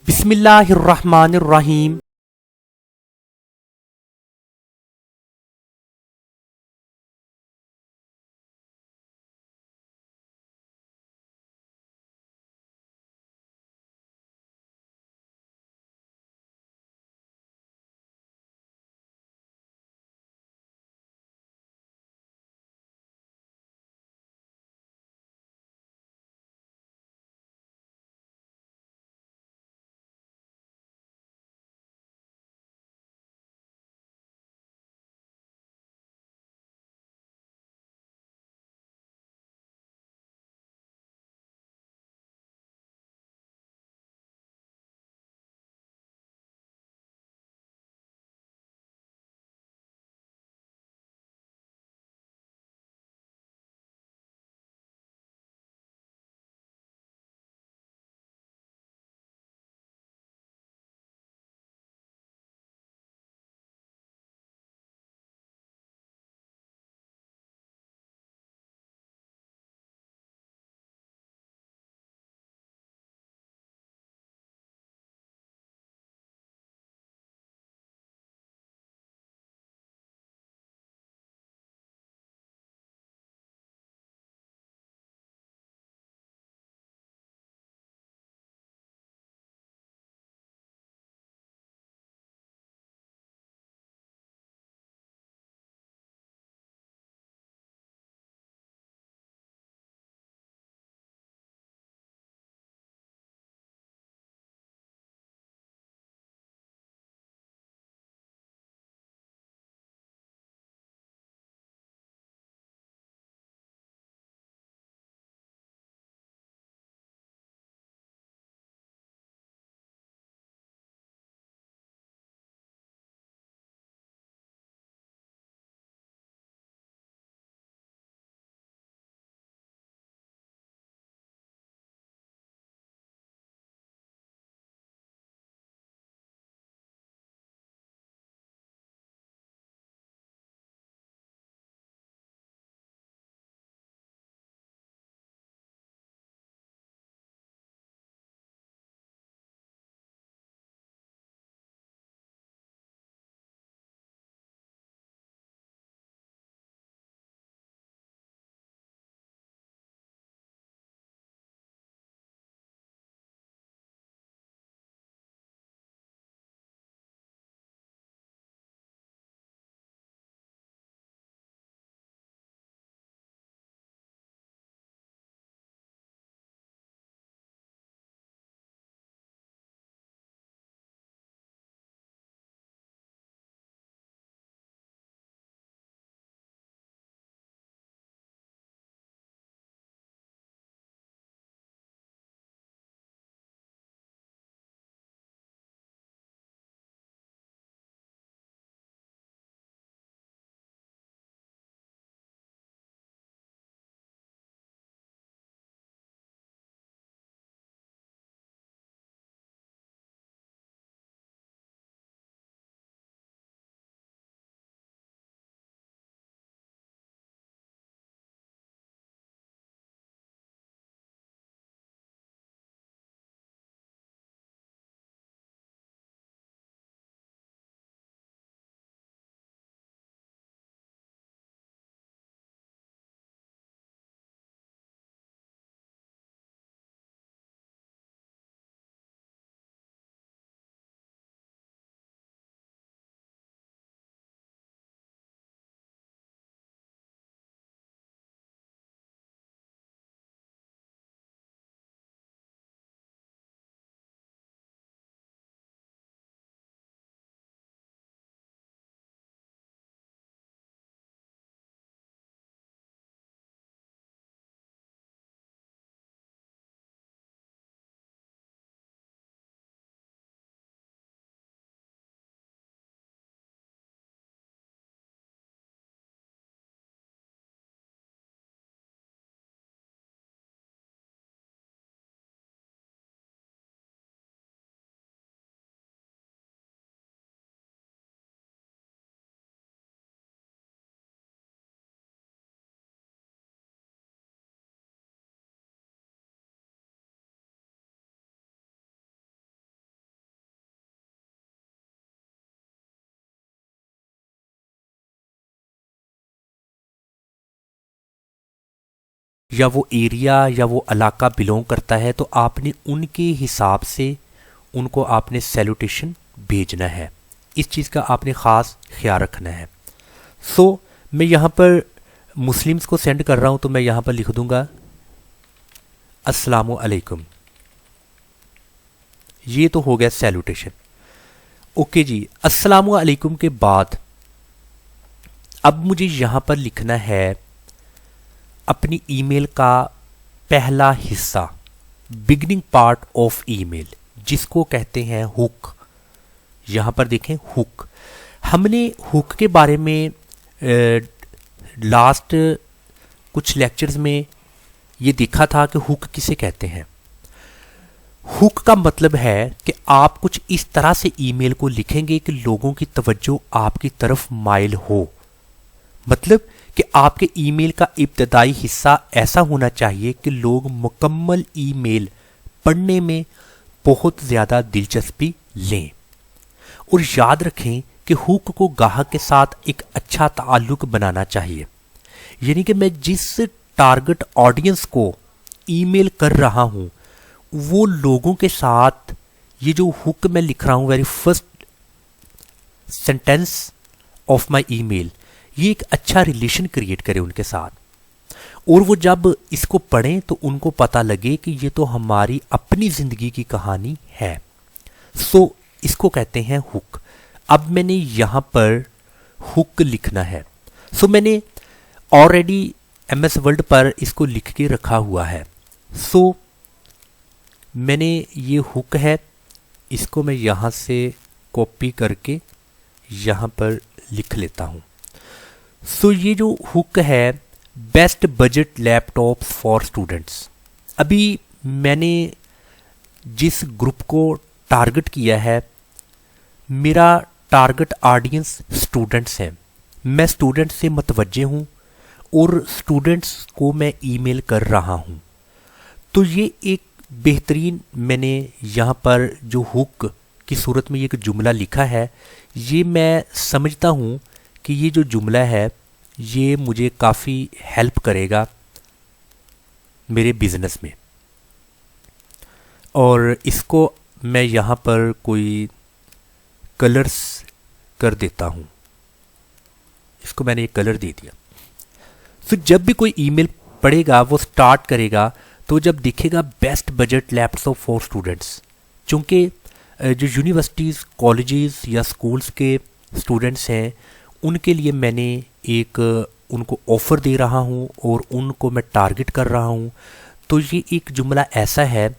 बिस्मिल्लाहिर्रहमानिर्रहीम। या वो एरिया या वो इलाका बिलोंग करता है, तो आपने उनके हिसाब से उनको आपने सैल्यूटेशन भेजना है। इस चीज़ का आपने ख़ास ख्याल रखना है। सो मैं यहाँ पर मुस्लिम्स को सेंड कर रहा हूँ, तो मैं यहाँ पर लिख दूँगा अस्सलामु अलैकुम। ये तो हो गया सैल्यूटेशन। ओके जी, अस्सलामु अलैकुम के बाद अब मुझे यहाँ पर लिखना है अपनी ईमेल का पहला हिस्सा, बिगिनिंग पार्ट ऑफ ईमेल, जिसको कहते हैं हुक। यहाँ पर देखें हुक। हमने हुक के बारे में लास्ट कुछ लेक्चर्स में ये देखा था कि हुक किसे कहते हैं। हुक का मतलब है कि आप कुछ इस तरह से ईमेल को लिखेंगे कि लोगों की तवज्जो आपकी तरफ माइल हो। मतलब कि आपके ईमेल का इब्तदाई हिस्सा ऐसा होना चाहिए कि लोग मुकम्मल ईमेल पढ़ने में बहुत ज़्यादा दिलचस्पी लें। और याद रखें कि हुक को ग्राहक के साथ एक अच्छा ताल्लुक बनाना चाहिए। यानी कि मैं जिस टारगेट ऑडियंस को ईमेल कर रहा हूं, वो लोगों के साथ ये जो हुक मैं लिख रहा हूं, very first sentence of my email, ये एक अच्छा रिलेशन क्रिएट करे उनके साथ, और वो जब इसको पढ़ें तो उनको पता लगे कि ये तो हमारी अपनी ज़िंदगी की कहानी है। सो इसको कहते हैं हुक। अब मैंने यहाँ पर हुक लिखना है। सो मैंने ऑलरेडी MS वर्ड पर इसको लिख के रखा हुआ है। सो मैंने ये हुक है, इसको मैं यहाँ से कॉपी करके यहाँ पर लिख लेता हूँ। सो ये जो हुक है, best budget laptops for students. अभी मैंने जिस ग्रुप को टारगेट किया है, मेरा टारगेट ऑडियंस स्टूडेंट्स हैं। मैं स्टूडेंट्स से मुतवज्जे हूँ और स्टूडेंट्स को मैं ईमेल कर रहा हूँ। तो ये एक बेहतरीन मैंने यहाँ पर जो हुक की सूरत में ये एक जुमला लिखा है, ये मैं समझता हूँ कि ये जो जुमला है ये मुझे काफ़ी हेल्प करेगा मेरे बिजनेस में। और इसको मैं यहाँ पर कोई कलर्स कर देता हूँ। इसको मैंने एक कलर दे दिया। तो जब भी कोई ईमेल पढ़ेगा, वो स्टार्ट करेगा, तो जब दिखेगा best budget laptop for students, चूँकि जो यूनिवर्सिटीज़, कॉलेजेस या स्कूल्स के स्टूडेंट्स हैं, उनके लिए मैंने एक उनको ऑफ़र दे रहा हूँ और उनको मैं टारगेट कर रहा हूँ। तो ये एक जुमला ऐसा है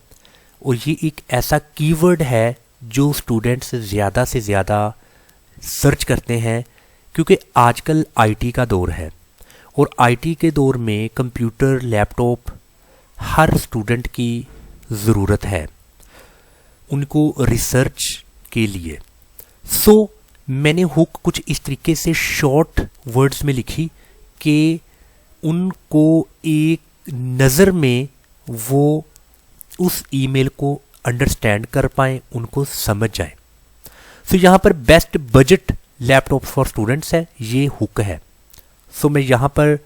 और ये एक ऐसा कीवर्ड है जो स्टूडेंट्स ज़्यादा से ज़्यादा सर्च करते हैं, क्योंकि आजकल आईटी का दौर है और आईटी के दौर में कंप्यूटर, लैपटॉप हर स्टूडेंट की ज़रूरत है उनको रिसर्च के लिए। सो मैंने हुक कुछ इस तरीके से शॉर्ट वर्ड्स में लिखी कि उनको एक नज़र में वो उस ईमेल को अंडरस्टैंड कर पाएँ, उनको समझ जाए। सो यहाँ पर best budget laptop for students है, ये हुक है। सो मैं यहाँ पर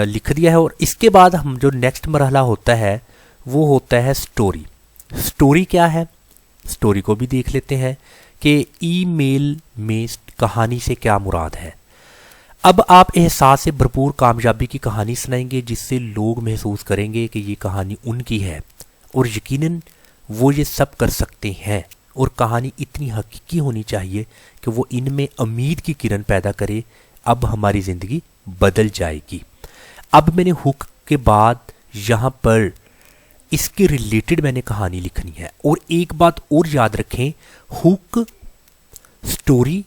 लिख दिया है। और इसके बाद हम जो नेक्स्ट मरहला होता है वो होता है स्टोरी। स्टोरी क्या है, स्टोरी को भी देख लेते हैं कि ईमेल में कहानी से क्या मुराद है। अब आप एहसास से भरपूर कामयाबी की कहानी सुनाएंगे जिससे लोग महसूस करेंगे कि ये कहानी उनकी है और यकीनन वो ये सब कर सकते हैं। और कहानी इतनी हकीकी होनी चाहिए कि वो इनमें उम्मीद की किरण पैदा करे, अब हमारी ज़िंदगी बदल जाएगी। अब मैंने हुक के बाद यहाँ पर इसके रिलेटेड मैंने कहानी लिखनी है। और एक बात और याद रखें, हुक, स्टोरी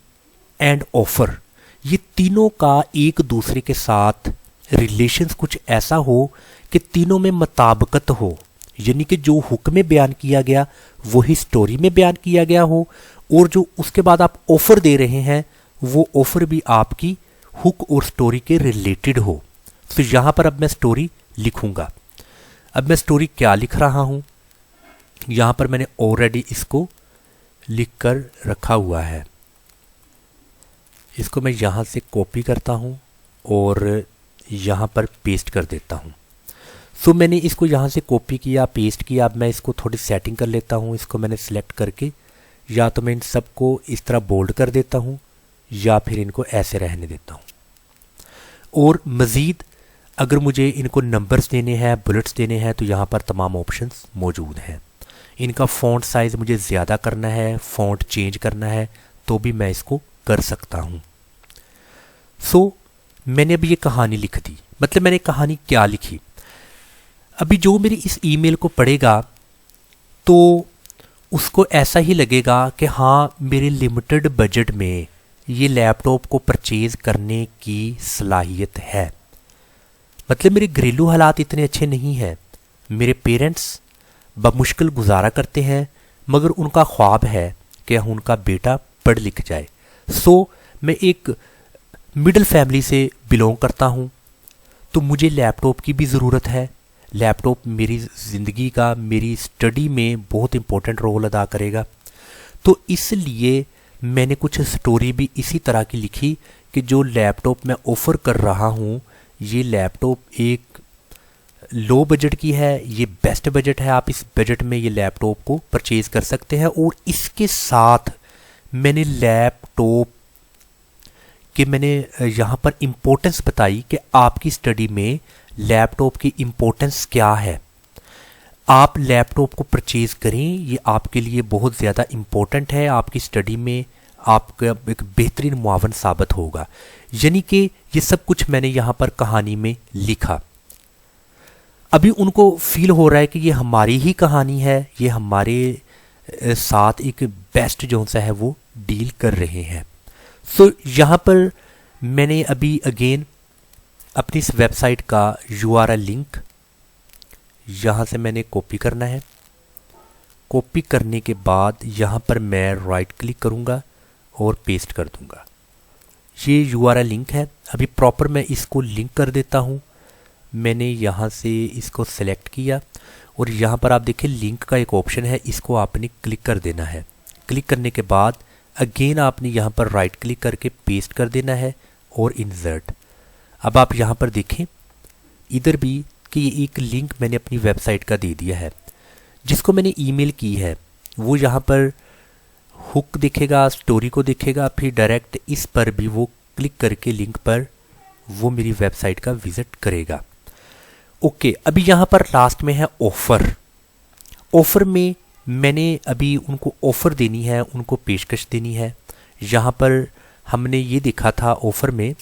एंड ऑफर, ये तीनों का एक दूसरे के साथ रिलेशंस कुछ ऐसा हो कि तीनों में मुताबिकत हो, यानी कि जो हुक में बयान किया गया वही स्टोरी में बयान किया गया हो, और जो उसके बाद आप ऑफर दे रहे हैं वो ऑफर भी आपकी हुक और स्टोरी के रिलेटेड हो। तो यहाँ पर अब मैं स्टोरी लिखूंगा। अब मैं स्टोरी क्या लिख रहा हूँ, यहाँ पर मैंने ऑलरेडी इसको लिख कर रखा हुआ है। इसको मैं यहाँ से कॉपी करता हूँ और यहाँ पर पेस्ट कर देता हूँ। सो मैंने इसको यहाँ से कॉपी किया, पेस्ट किया। अब मैं इसको थोड़ी सेटिंग कर लेता हूँ। इसको मैंने सिलेक्ट करके या तो मैं इन सबको इस तरह बोल्ड कर देता हूँ या फिर इनको ऐसे रहने देता हूँ। और मज़ीद अगर मुझे इनको नंबर्स देने हैं, बुलेट्स देने हैं, तो यहाँ पर तमाम ऑप्शंस मौजूद हैं। इनका फ़ॉन्ट साइज़ मुझे ज़्यादा करना है, फ़ॉन्ट चेंज करना है, तो भी मैं इसको कर सकता हूँ। सो मैंने अभी ये कहानी लिख दी। मतलब मैंने कहानी क्या लिखी, अभी जो मेरी इस ईमेल को पढ़ेगा तो उसको ऐसा ही लगेगा कि हाँ, मेरे लिमिटेड बजट में ये लैपटॉप को परचेज़ करने की सलाहियत है। मतलब मेरे घरेलू हालात इतने अच्छे नहीं हैं। मेरे पेरेंट्स बमुश्किल गुजारा करते हैं, मगर उनका ख्वाब है कि उनका बेटा पढ़ लिख जाए। सो मैं एक मिडिल फैमिली से बिलोंग करता हूँ, तो मुझे लैपटॉप की भी ज़रूरत है। लैपटॉप मेरी ज़िंदगी का, मेरी स्टडी में बहुत इम्पोर्टेंट रोल अदा करेगा। तो इसलिए मैंने कुछ स्टोरी भी इसी तरह की लिखी कि जो लैपटॉप मैं ऑफ़र कर रहा हूँ, ये लैपटॉप एक लो बजट की है, ये बेस्ट बजट है। आप इस बजट में ये लैपटॉप को परचेज़ कर सकते हैं। और इसके साथ मैंने लैपटॉप कि मैंने यहाँ पर इम्पोर्टेंस बताई कि आपकी स्टडी में लैपटॉप की इम्पोर्टेंस क्या है। आप लैपटॉप को परचेज़ करें, ये आपके लिए बहुत ज़्यादा इम्पोर्टेंट है। आपकी स्टडी में आपका एक बेहतरीन मुआवन साबित होगा। यानी कि ये सब कुछ मैंने यहाँ पर कहानी में लिखा। अभी उनको फील हो रहा है कि ये हमारी ही कहानी है, ये हमारे साथ एक बेस्ट जो सा है वो डील कर रहे हैं। सो यहाँ पर मैंने अभी अगेन अपनी इस वेबसाइट का URL लिंक यहाँ से मैंने कॉपी करना है। कॉपी करने के बाद यहाँ पर मैं राइट क्लिक करूँगा और पेस्ट कर दूँगा। ये URL लिंक है। अभी प्रॉपर मैं इसको लिंक कर देता हूँ। मैंने यहाँ से इसको सेलेक्ट किया और यहाँ पर आप देखिए लिंक का एक ऑप्शन है, इसको आपने क्लिक कर देना है। क्लिक करने के बाद अगेन आपने यहाँ पर राइट क्लिक करके पेस्ट कर देना है और इंसर्ट। अब आप यहाँ पर देखें इधर भी कि ये एक लिंक मैंने अपनी वेबसाइट का दे दिया है, जिसको मैंने ईमेल की है। वो यहाँ पर हुक दिखेगा, स्टोरी को दिखेगा, फिर डायरेक्ट इस पर भी वो क्लिक करके लिंक पर वो मेरी वेबसाइट का विज़िट करेगा। ओके, अभी यहाँ पर लास्ट में है ऑफ़र। ऑफ़र में मैंने अभी उनको ऑफ़र देनी है, उनको पेशकश देनी है। यहाँ पर हमने ये देखा था ऑफ़र में,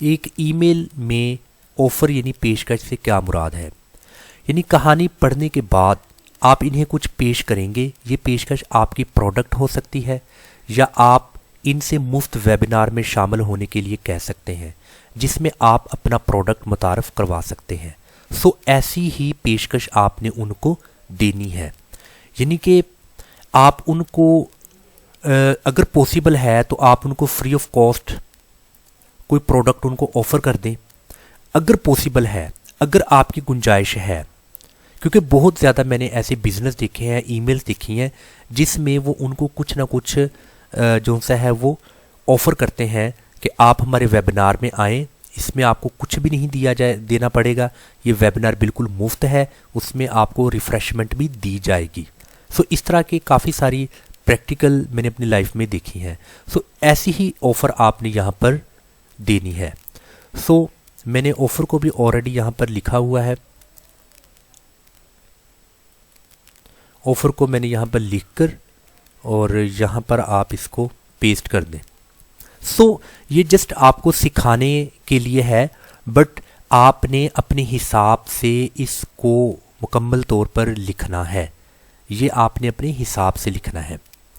एक ईमेल में ऑफ़र यानी पेशकश से क्या मुराद है। यानी कहानी पढ़ने के बाद आप इन्हें कुछ पेश करेंगे। ये पेशकश आपकी प्रोडक्ट हो सकती है या आप इनसे मुफ्त वेबिनार में शामिल होने के लिए कह सकते हैं, जिसमें आप अपना प्रोडक्ट मुतारफ़ करवा सकते हैं। सो ऐसी ही पेशकश आपने उनको देनी है। यानी कि आप उनको अगर पॉसिबल है तो आप उनको फ्री ऑफ कॉस्ट कोई प्रोडक्ट उनको ऑफ़र कर दें, अगर पॉसिबल है, अगर आपकी गुंजाइश है। क्योंकि बहुत ज़्यादा मैंने ऐसे बिज़नेस देखे हैं, ईमेल्स देखी हैं, जिसमें वो उनको कुछ ना कुछ जो सा है वो ऑफ़र करते हैं कि आप हमारे वेबिनार में आएँ, इसमें आपको कुछ भी नहीं देना पड़ेगा, ये वेबिनार बिल्कुल मुफ्त है, उसमें आपको रिफ़्रेशमेंट भी दी जाएगी। सो इस तरह के काफ़ी सारी प्रैक्टिकल मैंने अपनी लाइफ में देखी हैं। सो ऐसी ही ऑफ़र आपने यहाँ पर देनी है। सो मैंने ऑफ़र को भी ऑलरेडी यहाँ पर लिखा हुआ है। ऑफ़र को मैंने यहाँ पर लिखकर और यहाँ पर आप इसको पेस्ट कर दें। सो ये जस्ट आपको सिखाने के लिए है, बट आपने अपने हिसाब से इसको मुकम्मल तौर पर लिखना है। ये आपने अपने हिसाब से लिखना है।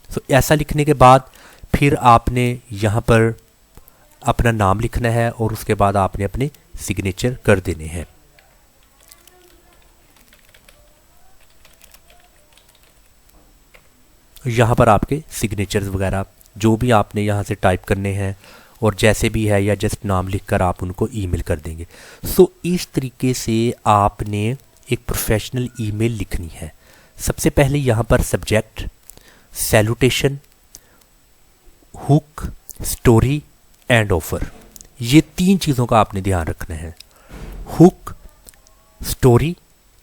सो ऐसा लिखने के बाद फिर आपने यहाँ पर अपना नाम लिखना है और उसके बाद आपने अपने सिग्नेचर कर देने हैं। यहाँ पर आपके सिग्नेचर्स वगैरह जो भी आपने यहाँ से टाइप करने हैं और जैसे भी है, या जस्ट नाम लिखकर आप उनको ईमेल कर देंगे। सो इस तरीके से आपने एक प्रोफेशनल ईमेल लिखनी है। सबसे पहले यहाँ पर subject, salutation, hook, story and offer, ये तीन चीज़ों का आपने ध्यान रखना है। Hook story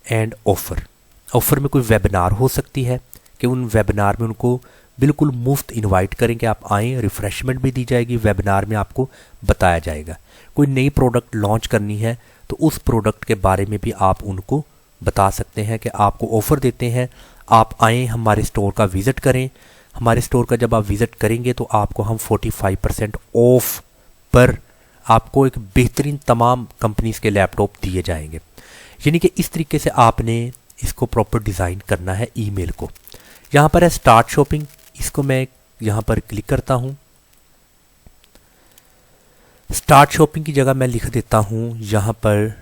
and offer. Offer में कोई वेबिनार हो सकती है कि उन वेबिनार में उनको बिल्कुल मुफ्त इनवाइट करेंगे, आप आएँ, रिफ़्रेशमेंट भी दी जाएगी, वेबिनार में आपको बताया जाएगा। कोई नई प्रोडक्ट लॉन्च करनी है तो उस प्रोडक्ट के बारे में भी आप उनको बता सकते हैं कि आपको ऑफ़र देते हैं, आप आएँ, हमारे स्टोर का विज़िट करें। हमारे स्टोर का जब आप विज़िट करेंगे तो आपको हम 45% ऑफ पर आपको एक बेहतरीन तमाम कंपनीज़ के लैपटॉप दिए जाएंगे। यानी कि इस तरीके से आपने इसको प्रॉपर डिज़ाइन करना है ईमेल को। यहाँ पर है स्टार्ट शॉपिंग, इसको मैं यहाँ पर क्लिक करता हूँ। स्टार्ट शॉपिंग की जगह मैं लिख देता हूँ यहाँ पर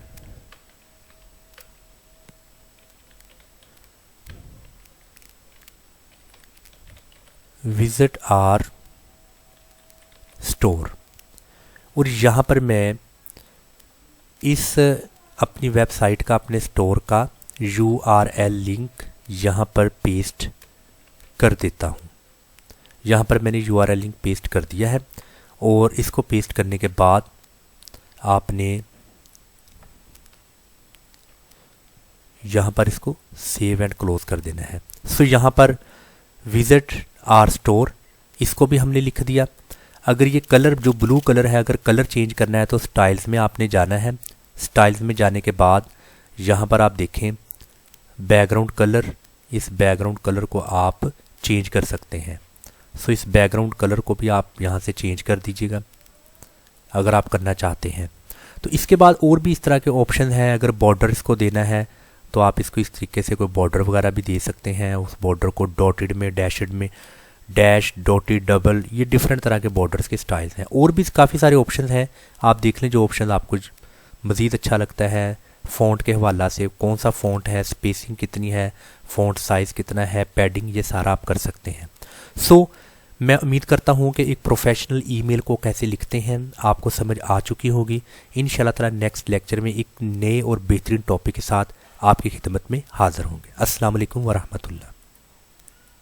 विजिट आवर स्टोर, और यहाँ पर मैं इस अपनी वेबसाइट का, अपने स्टोर का URL लिंक यहाँ पर पेस्ट कर देता हूँ। यहाँ पर मैंने URL लिंक पेस्ट कर दिया है और इसको पेस्ट करने के बाद आपने यहाँ पर इसको सेव एंड क्लोज कर देना है। सो यहाँ पर विजिट आवर स्टोर, इसको भी हमने लिख दिया। अगर ये कलर जो ब्लू कलर है, अगर कलर चेंज करना है तो स्टाइल्स में आपने जाना है। स्टाइल्स में जाने के बाद यहाँ पर आप देखें बैकग्राउंड कलर, इस बैकग्राउंड कलर को आप चेंज कर सकते हैं। सो इस बैकग्राउंड कलर को भी आप यहाँ से चेंज कर दीजिएगा अगर आप करना चाहते हैं। तो इसके बाद और भी इस तरह के ऑप्शन हैं। अगर बॉर्डर इसको देना है तो आप इसको इस तरीके से कोई बॉर्डर वगैरह भी दे सकते हैं। उस बॉर्डर को डॉटेड में, डैशड में, डैश, डॉटेड, डबल, ये डिफरेंट तरह के बॉर्डर्स के स्टाइल्स हैं। और भी काफ़ी सारे ऑप्शन हैं, आप देख लें जो ऑप्शन आपको मज़ीद अच्छा लगता है। फ़ॉन्ट के हवाला से कौन सा फ़ॉन्ट है, स्पेसिंग कितनी है, फ़ॉन्ट साइज़ कितना है, पैडिंग, ये सारा आप कर सकते हैं। सो मैं उम्मीद करता हूँ कि एक प्रोफेशनल ईमेल को कैसे लिखते हैं आपको समझ आ चुकी होगी। इंशाल्लाह ताला नेक्स्ट लेक्चर में एक नए और बेहतरीन टॉपिक के साथ आपकी खिदमत में हाज़िर होंगे। अस्सलाम वालेकुम व रहमतुल्लाह।